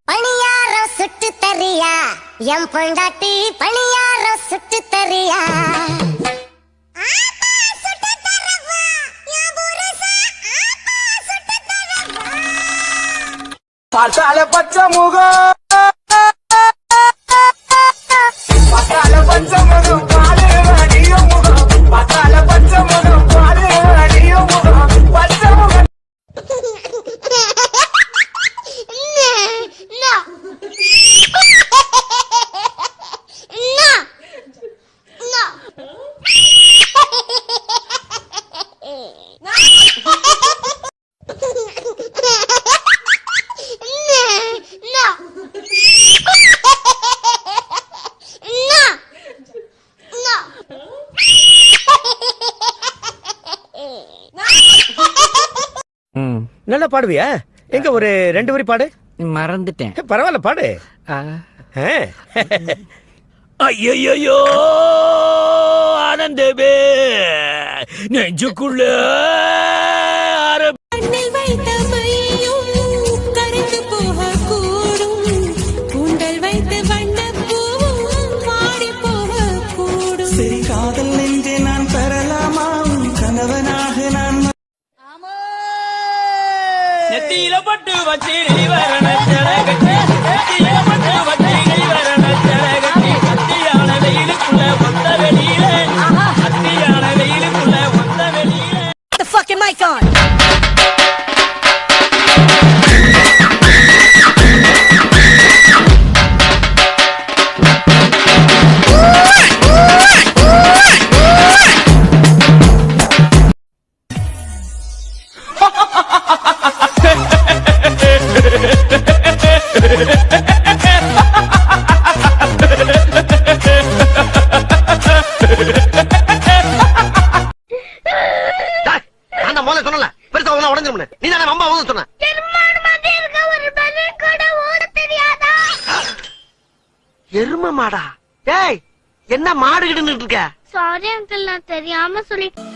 பணியாரம் சுட்டு தரியா என் பொண்டாட்டி பணியாரம் சுட்டு தரியா பார்த்தால பச்சை முகம் பார்த்தால பச்சை முகம் பாடு அடிய முகம் பார்த்தால பச்சை முகம் பாடு அடிய முகம் பச்சை முகம் நல்லா பாடுவியா? எங்க ஒரு 2 வரி பாடு. மறந்துட்டேன். பரவாயில்ல பாடு. ஐயோ ஆனந்தமே நெஞ்சுக்குள்ள சரி காதல் நெஞ்சே நான் பெறலாமா கணவனாக நான் நெத்தியில பட்டு வச்சு வரண கட்டி நெத்தியில பட்டு வச்சு வரண கட்டி கத்தியான வெயிலுக்குள்ள ஒத்த வெளியில கத்தியான வெயிலுக்குள்ள ஒத்த வெளியில The fucking mic on. எரும மாடா? ஏய், என்ன மாடு கிட்டு இருக்க? Sorry uncle, நான் தெரியாம சொல்லிட்டேன்.